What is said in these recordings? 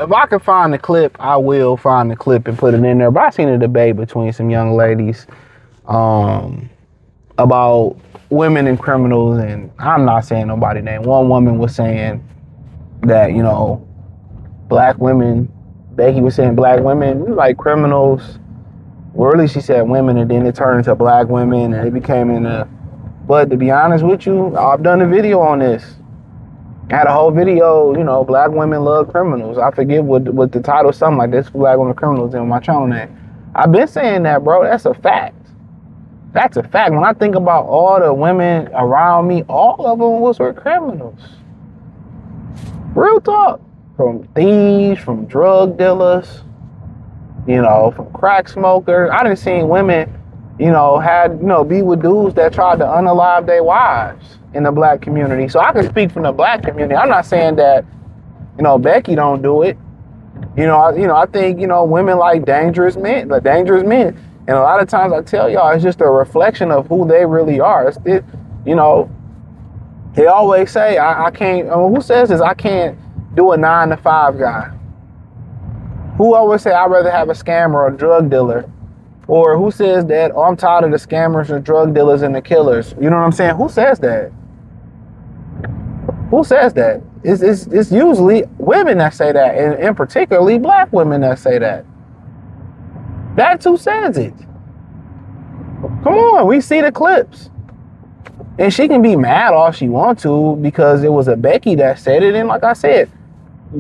if I can find the clip, I will find the clip and put it in there. But I seen a debate between some young ladies about women and criminals, and I'm not saying nobody name. One woman was saying that, you know, black women, Becky was saying black women like criminals. Well, really she said women, and then it turned into black women, and it became but to be honest with you, I've done a video on this. I had a whole video, you know, black women love criminals. I forget what the title, something like this, black women criminals, in my channel name. I've been saying that, bro. That's a fact. That's a fact. When I think about all the women around me, all of them were criminals. Real talk. From thieves, from drug dealers, you know, from crack smokers. I done seen women, you know, be with dudes that tried to unalive their wives in the black community. So I can speak from the black community. I'm not saying that, you know, Becky don't do it. I think, you know, women like dangerous men. And a lot of times I tell y'all, it's just a reflection of who they really are. You know, they always say, I can't, who says this? I can't do a 9-to-5 guy. Who always say, I'd rather have a scammer or a drug dealer? Or who says that, oh, I'm tired of the scammers and drug dealers and the killers? You know what I'm saying? Who says that? Who says that? It's usually women that say that, and particularly black women that say that. That's who says it. Come on, we see the clips. And she can be mad all she wants to because it was a Becky that said it. And like I said,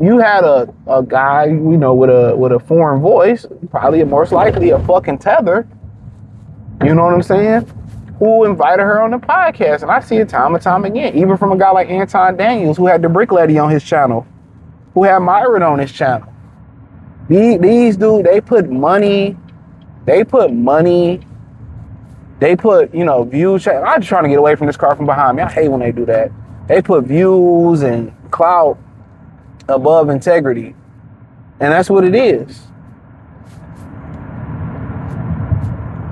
you had a guy, you know, with a foreign voice, probably most likely a fucking tether, you know what I'm saying, who invited her on the podcast. And I see it time and time again, even from a guy like Anton Daniels, who had the Brick Lady on his channel, who had Myron on his channel. These dudes, they put, you know, views. I'm just trying to get away from this car from behind me. I hate when they do that. They put views and clout above integrity. And that's what it is.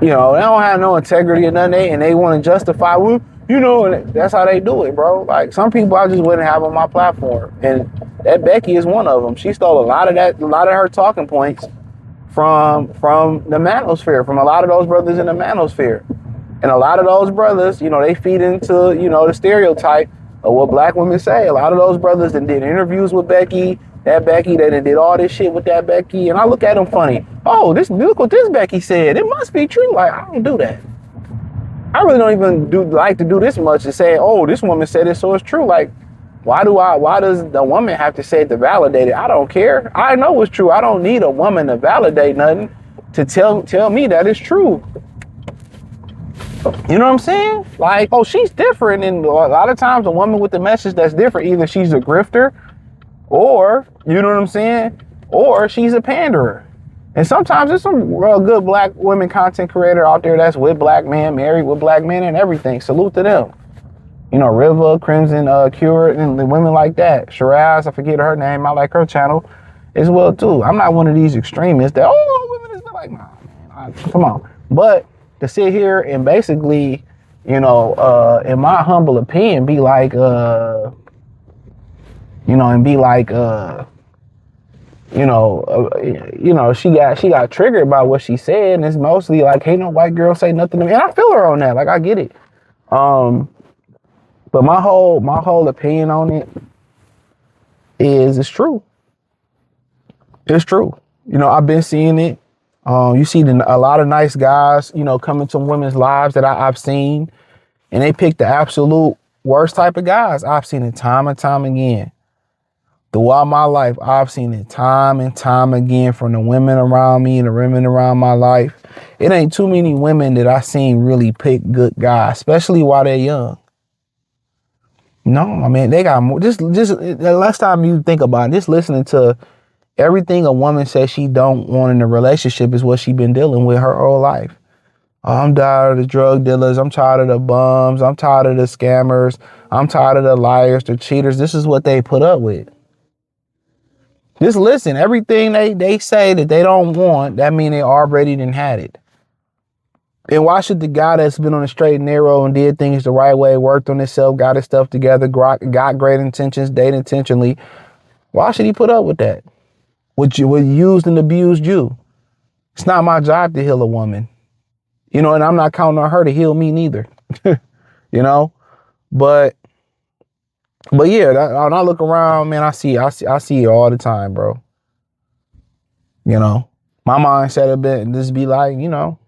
You know, they don't have no integrity or nothing, and they want to justify, well, you know, and that's how they do it, bro. Like, some people I just wouldn't have on my platform. And that Becky is one of them. She stole a lot of her talking points from the manosphere, from a lot of those brothers in the manosphere. And a lot of those brothers, you know, they feed into, you know, the stereotype of what black women say. A lot of those brothers that did interviews with Becky, that Becky, that did all this shit with that Becky, and I look at them funny. Oh, look what this Becky said. It must be true. Like, I don't do that. I really don't even like to do this much to say, oh, this woman said it, so it's true. Like, why does the woman have to say it to validate it? I don't care. I know it's true. I don't need a woman to validate nothing to tell me that it's true. You know what I'm saying? Like, oh, she's different. And a lot of times a woman with a message that's different, either she's a grifter or, you know what I'm saying, or she's a panderer. And sometimes there's some real good black women content creator out there that's with black men, married with black men and everything. Salute to them. You know, Riva, Crimson, Cure, and women like that. Shiraz, I forget her name. I like her channel as well, too. I'm not one of these extremists that, oh, women is like, nah, man, come on. But to sit here and basically, you know, in my humble opinion, be like, you know, she got triggered by what she said, and it's mostly like, hey, no white girl say nothing to me. And I feel her on that. Like, I get it. But my whole opinion on it is it's true. It's true. You know, I've been seeing it. You see a lot of nice guys, you know, come into women's lives that I've seen, and they pick the absolute worst type of guys. I've seen it time and time again. Throughout my life, I've seen it time and time again from the women around me and the women around my life. It ain't too many women that I've seen really pick good guys, especially while they're young. No, I mean, they got more. Just the last time you think about it, just listening to everything a woman says she don't want in a relationship is what she been dealing with her whole life. Oh, I'm tired of the drug dealers. I'm tired of the bums. I'm tired of the scammers. I'm tired of the liars, the cheaters. This is what they put up with. Just listen, everything they say that they don't want, that mean they already done had it. And why should the guy that's been on the straight and narrow and did things the right way, worked on himself, got his stuff together, got great intentions, dated intentionally, why should he put up with that? what used and abused you. It's not my job to heal a woman, you know, and I'm not counting on her to heal me neither, you know. But yeah, when I look around, man, I see it all the time, bro. You know, my mindset a bit just be like, you know,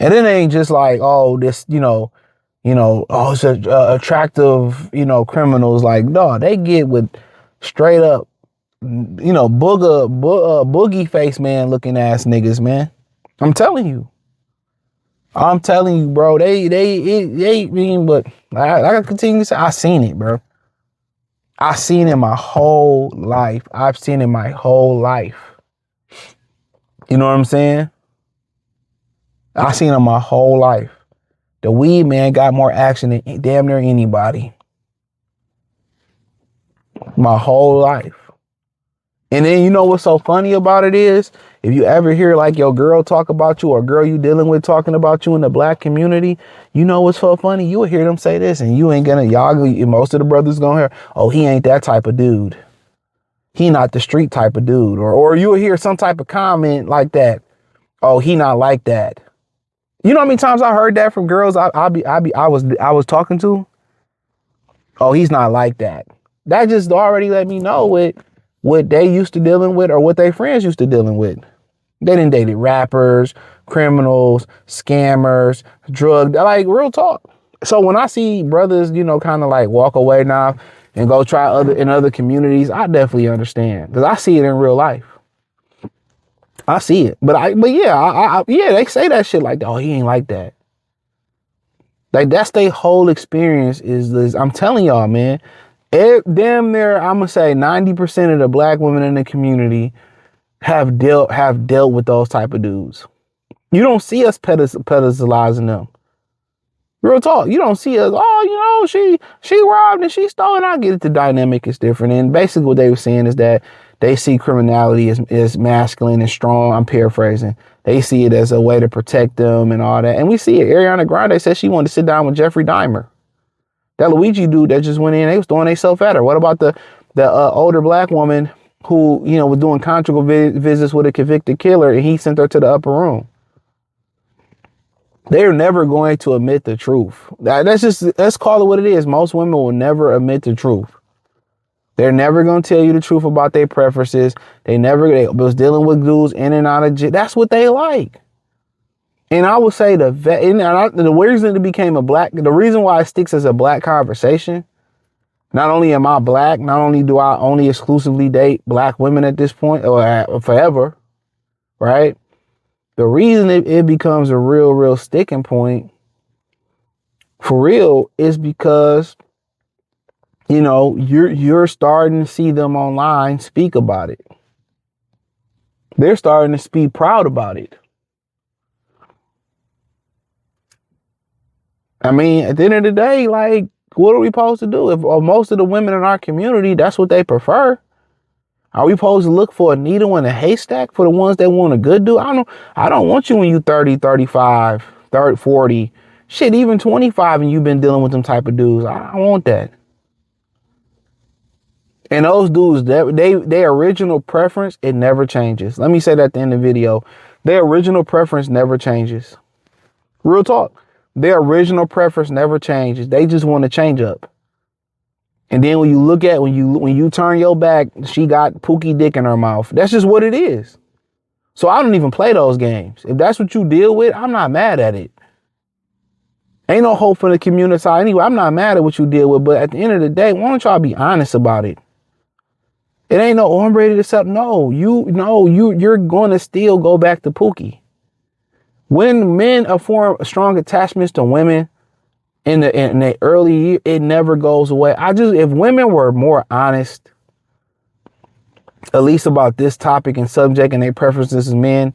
and it ain't just like, oh, this, oh, it's attractive, criminals. Like, no, they get with straight up, boogie face man looking ass niggas, man. I'm telling you, bro. They mean, but I gotta continue to say, I seen it, bro. I seen it my whole life. I've seen it my whole life. You know what I'm saying? I seen it my whole life. The weed man got more action than damn near anybody. My whole life. And then you know what's so funny about it is, if you ever hear like your girl talk about you or girl you dealing with talking about you in the black community, you know what's so funny? You will hear them say this and you ain't gonna, most of the brothers gonna hear, oh, he ain't that type of dude. He not the street type of dude. Or you will hear some type of comment like that. Oh, he not like that. You know how many times I heard that from girls I was talking to? Oh, he's not like that. That just already let me know what they used to dealing with or what their friends used to dealing with. They done dated rappers, criminals, scammers, like real talk. So when I see brothers, kind of like walk away now and go try in other communities, I definitely understand because I see it in real life. I see it, but yeah, they say that shit like, oh, he ain't like that. Like that's their whole experience is I'm telling y'all, man, damn near, I'm gonna say 90% of the black women in the community have dealt with those type of dudes. You don't see us pedestalizing them. Real talk. You don't see us, oh, she robbed and she stole. And I get it, the dynamic is different. And basically what they were saying is that they see criminality as masculine and strong. I'm paraphrasing. They see it as a way to protect them and all that. And we see it. Ariana Grande said she wanted to sit down with Jeffrey Dahmer. That Luigi dude that just went in, they was throwing themselves at her. What about the older black woman who, was doing conjugal visits with a convicted killer and he sent her to the upper room? They're never going to admit the truth. Let's call it what it is. Most women will never admit the truth. They're never going to tell you the truth about their preferences. They was dealing with dudes in and out of jail. That's what they like. And I would say the reason it became the reason why it sticks as a black conversation, not only am I black, not only do I only exclusively date black women at this point or forever, right? The reason it becomes a real sticking point for real is because, you're starting to see them online speak about it. They're starting to speak proud about it. I mean, at the end of the day, like, what are we supposed to do? If most of the women in our community, that's what they prefer. Are we supposed to look for a needle in a haystack for the ones that want a good dude? I don't want you when you 30, 35, 30, 40, shit, even 25 and you've been dealing with them type of dudes. I don't want that. And those dudes, their original preference, it never changes. Let me say that at the end of the video. Their original preference never changes. Real talk. Their original preference never changes. They just want to change up. And then when you look at, when you turn your back, she got Pookie dick in her mouth. That's just what it is. So I don't even play those games. If that's what you deal with, I'm not mad at it. Ain't no hope for the community anyway. I'm not mad at what you deal with, but at the end of the day, why don't y'all be honest about it? It ain't no, oh, I'm ready to sell. No, you're going to still go back to Pookie. When men form strong attachments to women in the early year, it never goes away. If women were more honest, at least about this topic and subject and their preferences as men,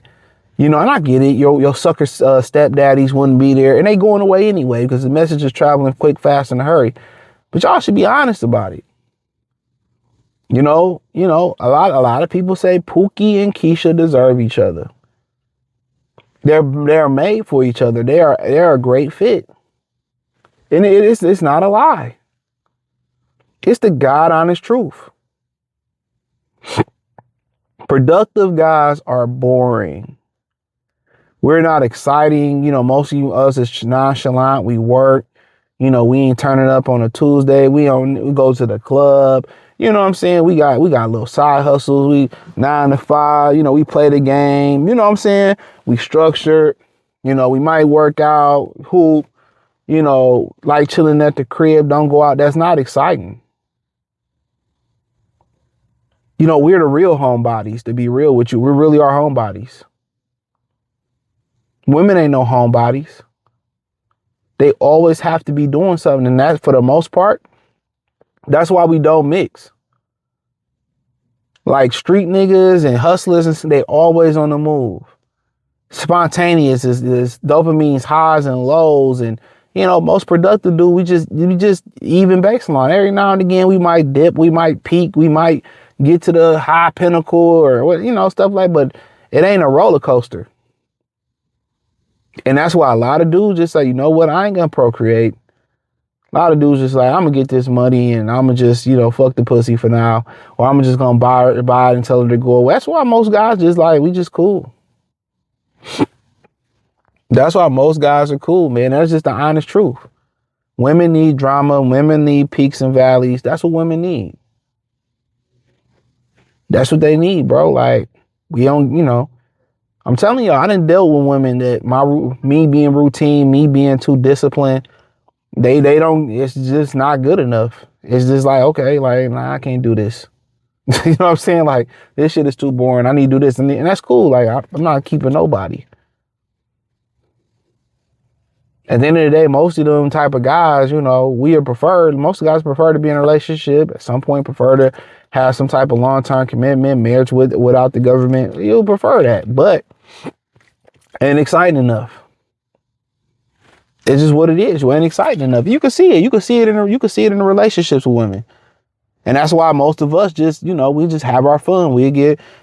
and I get it. Your sucker stepdaddies wouldn't be there, and they going away anyway because the message is traveling quick, fast, in a hurry. But y'all should be honest about it. A lot of people say Pookie and Keisha deserve each other. They're made for each other. They're a great fit. And it's not a lie. It's the God honest truth. Productive guys are boring. We're not exciting. You know, most of us is nonchalant. We work. You know, we ain't turning up on a Tuesday. We go to the club. You know what I'm saying? We got little side hustles. We 9 to 5. You know, we play the game. You know what I'm saying? We structured. You know, we might work out, hoop. You know, like chilling at the crib. Don't go out. That's not exciting. You know, we're the real homebodies. To be real with you, we really are homebodies. Women ain't no homebodies. They always have to be doing something. And that, for the most part, that's why we don't mix. Like street niggas and hustlers, and they always on the move. Spontaneous is dopamine's highs and lows. And, you know, most productive dude, we just even baseline. Every now and again, we might dip, we might peak, we might get to the high pinnacle or what, you know, stuff like, but it ain't a roller coaster. And that's why a lot of dudes just say, you know what, I ain't gonna procreate. A lot of dudes just like, I'm gonna get this money and I'm gonna just, you know, fuck the pussy for now. Or I'm just gonna buy it and tell her to go away. That's why most guys just like, we just cool. That's why most guys are cool, man. That's just the honest truth. Women need drama. Women need peaks and valleys. That's what women need. That's what they need, bro. Like, we don't, you know, I'm telling y'all, I done dealt with women that me being routine, me being too disciplined, they don't, it's just not good enough. It's just like, okay, like, nah, I can't do this. You know what I'm saying? Like, this shit is too boring. I need to do this. And that's cool. Like, I'm not keeping nobody. At the end of the day, most of them type of guys, you know, most guys prefer to be in a relationship. At some point, prefer to have some type of long-term commitment, marriage without the government. You'll prefer that, but ain't exciting enough. It's just what it is. You ain't exciting enough. You can see it. You can see it in the relationships with women. And that's why most of us just, you know, we just have our fun.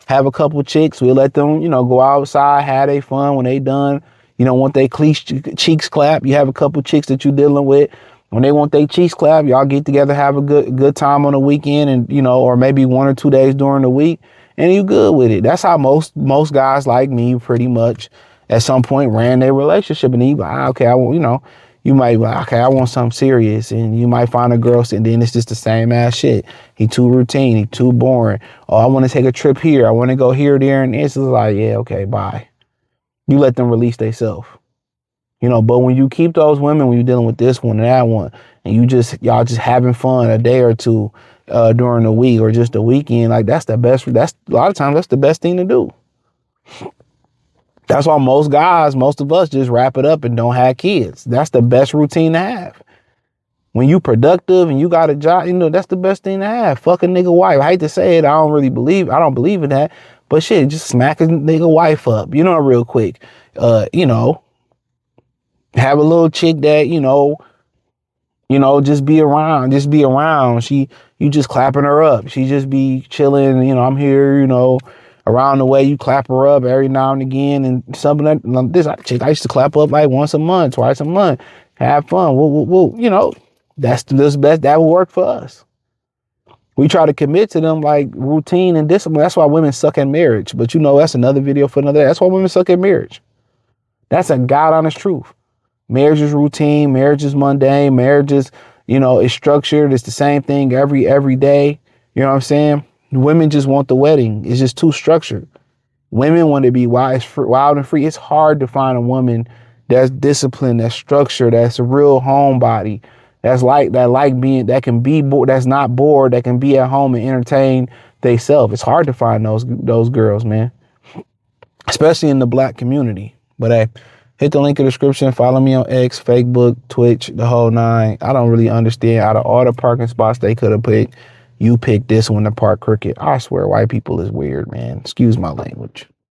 Have a couple chicks. We'll let them, you know, go outside, have their fun. When they done, you know, want they cheeks clap, you have a couple chicks that you dealing with. When they want their cheeks clap, y'all get together, have a good time on the weekend, and, you know, or maybe 1 or 2 days during the week, and you good with it. That's how most guys like me pretty much at some point ran their relationship. And then you like, okay, you might be like, okay, I want something serious, and you might find a girl, and then it's just the same ass shit. He too routine, he too boring. Oh, I want to take a trip here, I want to go here, there, and it's like, yeah, okay, bye. You let them release themselves. You know, but when you keep those women, when you're dealing with this one and that one, and y'all just having fun a day or two during the week or just the weekend, like that's a lot of times that's the best thing to do. That's why most of us just wrap it up and don't have kids. That's the best routine to have. When you productive and you got a job, you know, that's the best thing to have. Fuck a nigga wife. I hate to say it. I don't believe in that. But shit, just smack a nigga wife up, you know, real quick. You know, have a little chick that, you know, just be around. You just clapping her up. She just be chilling. You know, I'm here, you know, around the way. You clap her up every now and again. And something like this chick, I used to clap up like once a month, twice a month. Have fun. Woo. You know, that's the best. That will work for us. We try to commit to them like routine and discipline. That's why women suck at marriage. But you know, that's another video for another. That's why women suck at marriage. That's a God honest truth. Marriage is routine. Marriage is mundane. Marriage is, you know, it's structured. It's the same thing every day. You know what I'm saying? Women just want the wedding. It's just too structured. Women want to be wild and free. It's hard to find a woman that's disciplined, that's structured, that's a real homebody. That's that can be bored, that's not bored, that can be at home and entertain themselves. It's hard to find those girls, man. Especially in the black community. But hey, hit the link in the description. Follow me on X, Facebook, Twitch, the whole nine. I don't really understand. Out of all the parking spots they could have picked, you picked this one to park crooked. I swear white people is weird, man. Excuse my language.